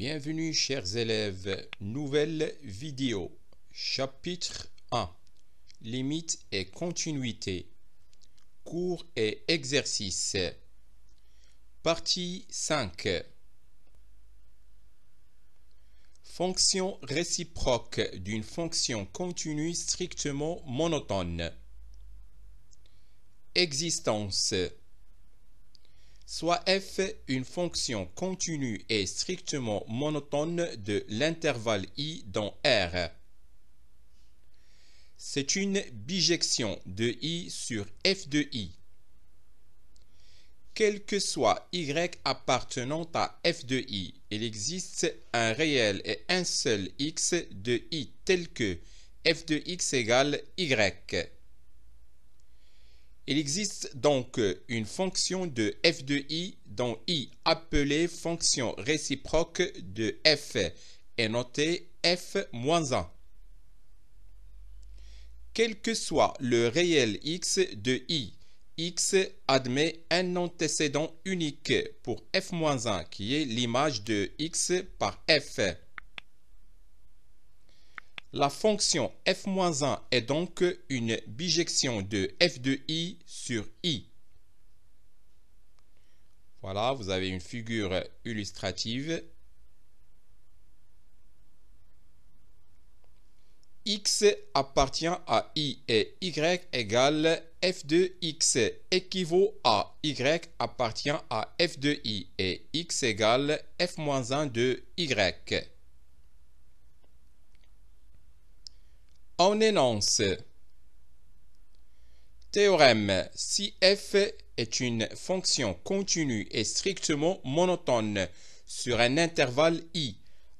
Bienvenue chers élèves, nouvelle vidéo, chapitre 1, limites et continuité, cours et exercices, partie 5, fonction réciproque d'une fonction continue strictement monotone, existence. Soit f une fonction continue et strictement monotone de l'intervalle i dans R. C'est une bijection de i sur f de i. Quel que soit y appartenant à f de i, il existe un réel et un seul x de i tel que f de x égale y. Il existe donc une fonction de f de i dont i appelée fonction réciproque de f est notée f-1. Quel que soit le réel x de i, x admet un antécédent unique pour f-1 qui est l'image de x par f. La fonction f-1 est donc une bijection de f de i sur i. Voilà, vous avez une figure illustrative. X appartient à i et y égale f de x équivaut à y appartient à f de i et x égale f-1 de y. On énonce. Théorème. Si f est une fonction continue et strictement monotone sur un intervalle i,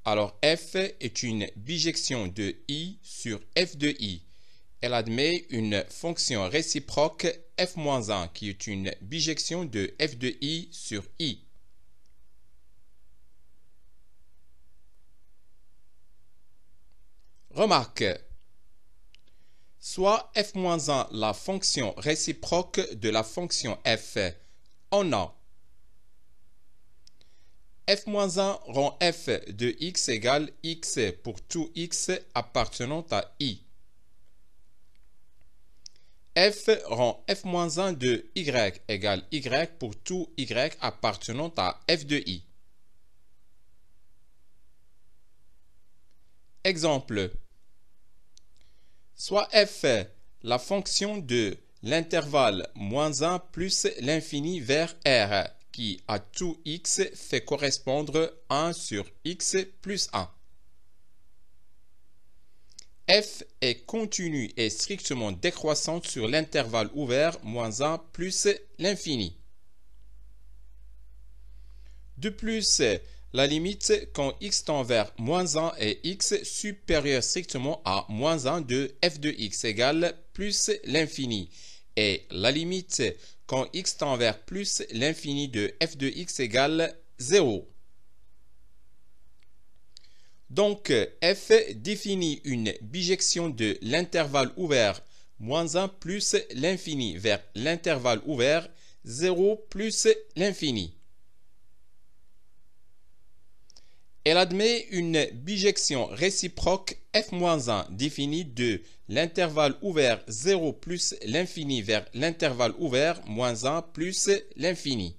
alors f est une bijection de i sur f de i. Elle admet une fonction réciproque f-1 qui est une bijection de f de i sur i. Remarque. Soit f-1 la fonction réciproque de la fonction f. On a f-1 rend f de x égale x pour tout x appartenant à i. F rend f-1 de y égale y pour tout y appartenant à f de i. Exemple. Soit f la fonction de l'intervalle -1 plus l'infini vers R qui à tout x fait correspondre 1 sur x plus 1. F est continue et strictement décroissante sur l'intervalle ouvert -1 plus l'infini. De plus, la limite quand x tend vers -1 et x supérieur strictement à -1 de f de x égale plus l'infini. Et la limite quand x tend vers plus l'infini de f de x égale 0. Donc, f définit une bijection de l'intervalle ouvert -1 plus l'infini vers l'intervalle ouvert 0 plus l'infini. Elle admet une bijection réciproque f-1 définie de l'intervalle ouvert 0 plus l'infini vers l'intervalle ouvert -1 plus l'infini.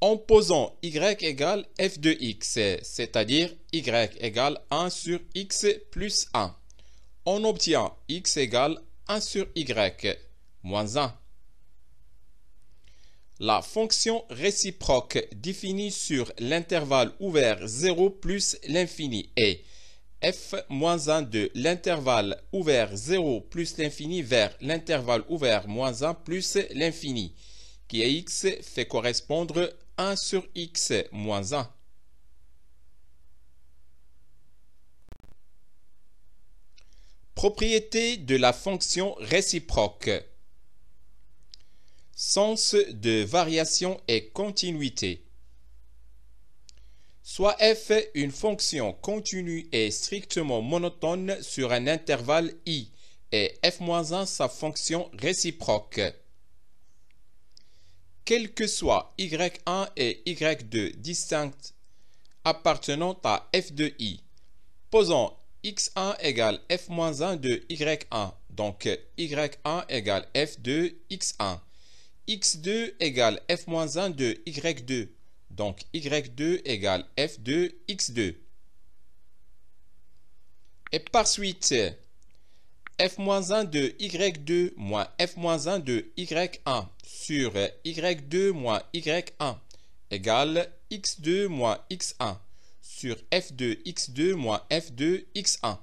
En posant y égale f de x, c'est-à-dire y égale 1 sur x plus 1, on obtient x égale 1 sur y moins 1. La fonction réciproque définie sur l'intervalle ouvert 0 plus l'infini est f-1 de l'intervalle ouvert 0 plus l'infini vers l'intervalle ouvert -1 plus l'infini, qui à x fait correspondre 1 sur x moins 1. Propriété de la fonction réciproque. Sens de variation et continuité. Soit f une fonction continue et strictement monotone sur un intervalle i et f-1 sa fonction réciproque. quel que soit y1 et y2 distincts appartenant à f de i. Posons x1 égale f-1 de y1, donc y1 égale f de x1. x2 égale f-1 de y2, donc y2 égale f de x2. Et par suite, f-1 de y2 moins f-1 de y1 sur y2 moins y1 égale x2 moins x1 sur f de x2 moins f de x1.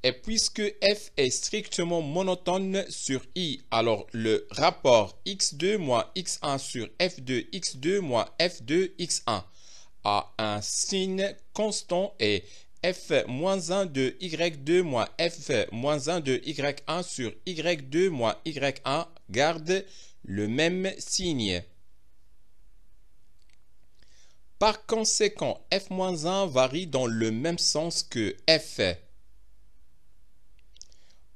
Et puisque f est strictement monotone sur i, alors le rapport x2 moins x1 sur f de x2 moins f de x1 a un signe constant et f-1 de y2 moins f-1 de y1 sur y2 moins y1 garde le même signe. Par conséquent, f-1 varie dans le même sens que f.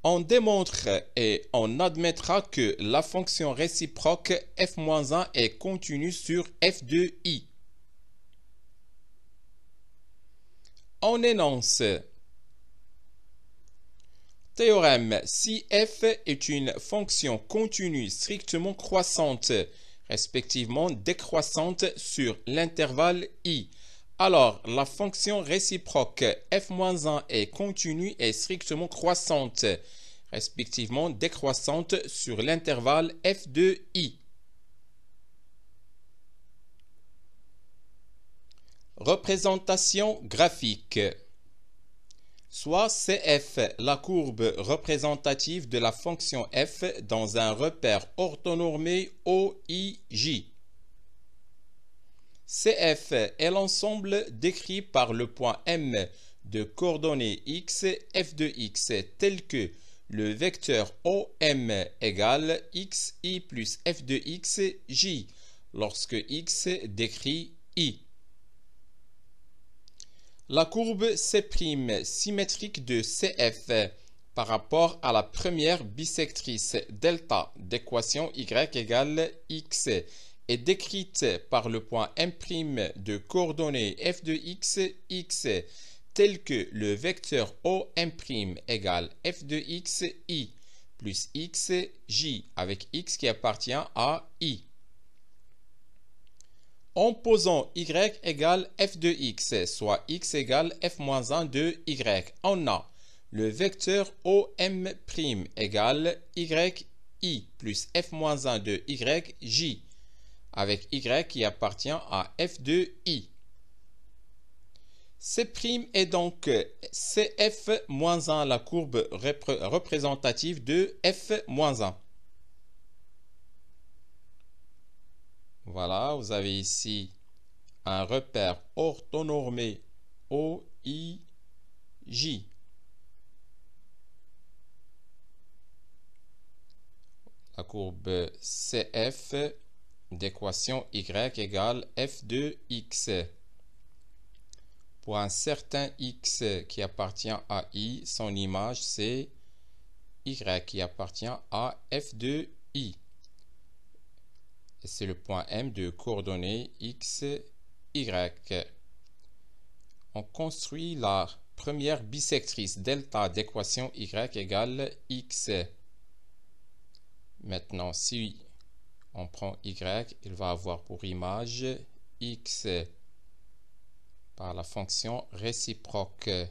On démontre et on admettra que la fonction réciproque f-1 est continue sur f de i. On énonce. Théorème. Si f est une fonction continue strictement croissante, respectivement décroissante sur l'intervalle i, alors la fonction réciproque f-1 est continue et strictement croissante, respectivement décroissante sur l'intervalle f de i. Représentation graphique. Soit CF, la courbe représentative de la fonction f dans un repère orthonormé OIJ. CF est l'ensemble décrit par le point M de coordonnées x, f de x, tel que le vecteur OM égale xi plus f de x, j, lorsque x décrit i. La courbe C' symétrique de CF par rapport à la première bisectrice delta d'équation y égale x est décrite par le point M' de coordonnées f de x, x, tel que le vecteur OM' égale f de x, i, plus x, j, avec x qui appartient à i. En posant y égale f de x, soit x égale f-1 de y, on a le vecteur OM' égale yi plus f-1 de y, j, avec y qui appartient à f de i. C' est donc cf-1, la courbe représentative de f-1. Voilà, vous avez ici un repère orthonormé OIJ. La courbe CF d'équation y égale f de x. Pour un certain x qui appartient à i, son image c'est y qui appartient à f de i. C'est le point M de coordonnées x, y. On construit la première bisectrice delta d'équation y égale x. Maintenant, si on prend y, il va avoir pour image x par la fonction réciproque. Et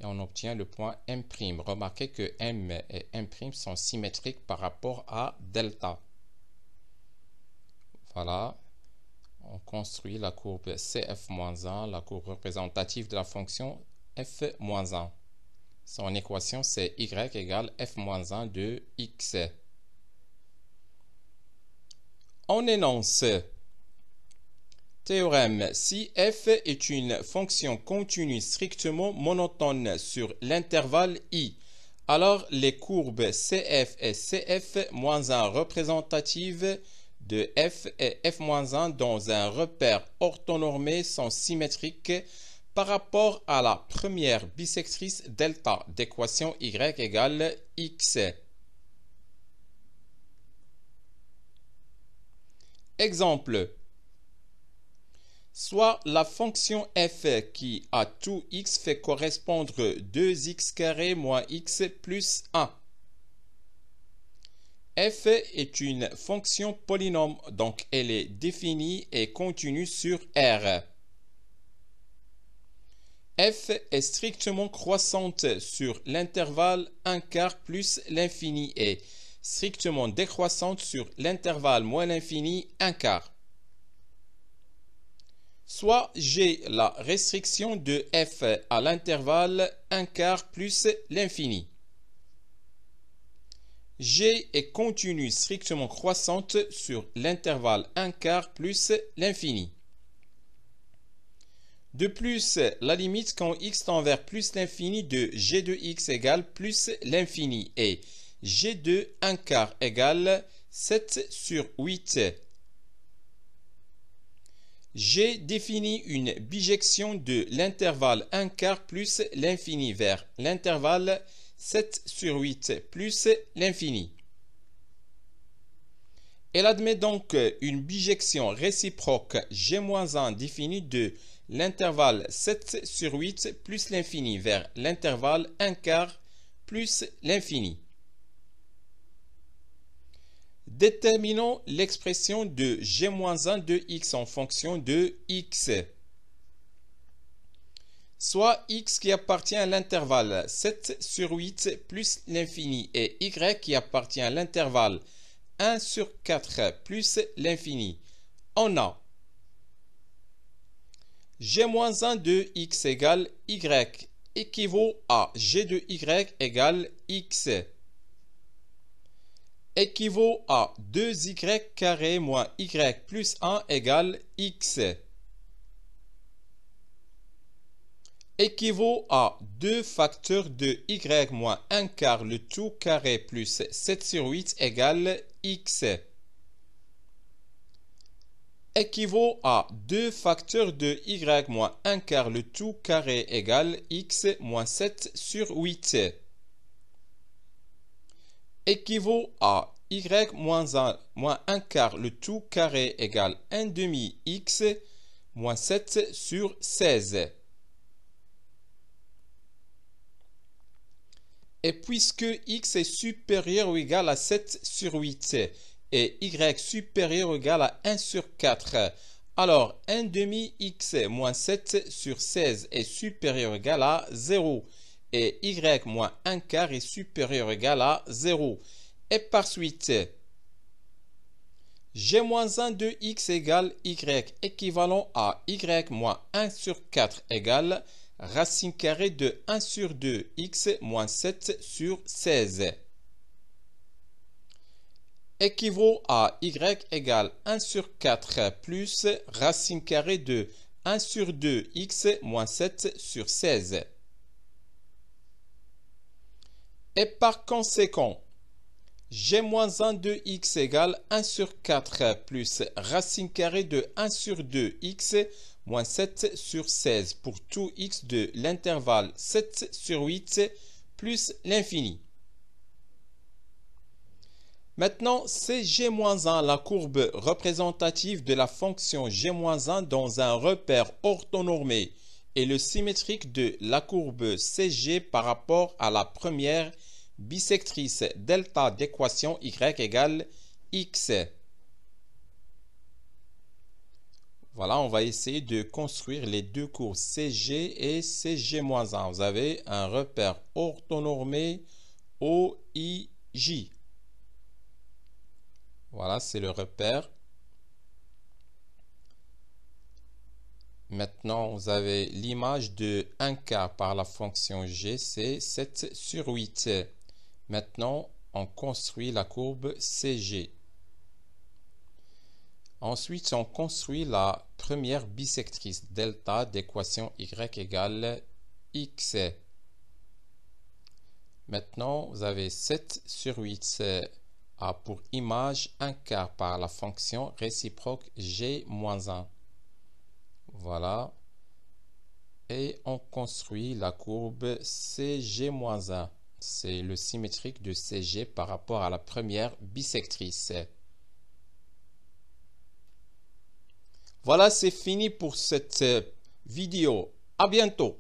on obtient le point M'. Remarquez que M et M' sont symétriques par rapport à delta. Voilà, on construit la courbe CF-1, la courbe représentative de la fonction f-1. Son équation, c'est y égale f-1 de x. On énonce. Théorème. Si f est une fonction continue strictement monotone sur l'intervalle i, alors les courbes CF et CF-1 représentatives de f et f-1 dans un repère orthonormé sont symétriques par rapport à la première bisectrice delta d'équation y égale x. Exemple. Soit la fonction f qui à tout x fait correspondre 2x carré moins x plus 1. F est une fonction polynôme, donc elle est définie et continue sur R. F est strictement croissante sur l'intervalle 1/4 plus l'infini et strictement décroissante sur l'intervalle moins l'infini 1/4. Soit j'ai la restriction de f à l'intervalle 1/4 plus l'infini. G est continue strictement croissante sur l'intervalle 1/4 plus l'infini. De plus, la limite quand x tend vers plus l'infini de g de x égale plus l'infini et g de 1/4 égale 7 sur 8. G définit une bijection de l'intervalle 1/4 plus l'infini vers l'intervalle 7 sur 8 plus l'infini. Elle admet donc une bijection réciproque g-1 définie de l'intervalle 7 sur 8 plus l'infini vers l'intervalle 1/4 plus l'infini. Déterminons l'expression de g-1 de x en fonction de x. Soit x qui appartient à l'intervalle 7 sur 8 plus l'infini et y qui appartient à l'intervalle 1 sur 4 plus l'infini. On a g-1 de x égale y équivaut à g de y égale x équivaut à 2y carré moins y plus 1 égale x équivaut à 2 facteurs de y moins 1/4 le tout carré plus 7 sur 8 égale x équivaut à 2 facteurs de y moins 1/4 le tout carré égale x moins 7 sur 8 équivaut à y moins 1/4 le tout carré égale 1/2 x moins 7 sur 16. Et puisque x est supérieur ou égal à 7 sur 8 et y supérieur ou égal à 1 sur 4, alors 1/2 x moins 7 sur 16 est supérieur ou égal à 0 et y moins 1/4 est supérieur ou égal à 0. Et par suite, g-1 de x égale y équivalent à y moins 1 sur 4 égale racine carrée de 1 sur 2 x moins 7 sur 16 équivaut à y égale 1 sur 4 plus racine carrée de 1 sur 2 x moins 7 sur 16. Et par conséquent, g-1 de x égale 1 sur 4 plus racine carrée de 1 sur 2 x moins 7 sur 16 pour tout x de l'intervalle 7 sur 8 plus l'infini. Maintenant, c'est g-1 la courbe représentative de la fonction g-1 dans un repère orthonormé et le symétrique de la courbe CG par rapport à la première bisectrice delta d'équation y égale x. Voilà, on va essayer de construire les deux courbes CG et CG-1. Vous avez un repère orthonormé OIJ. Voilà, c'est le repère. Maintenant, vous avez l'image de 1/4 par la fonction g, c'est 7 sur 8. Maintenant, on construit la courbe CG. Ensuite, on construit la première bisectrice delta d'équation y égale x. Maintenant, vous avez 7 sur 8 a pour image 1/4 par la fonction réciproque g-1. Voilà. Et on construit la courbe CG-1. C'est le symétrique de CG par rapport à la première bisectrice. Voilà, c'est fini pour cette vidéo. À bientôt.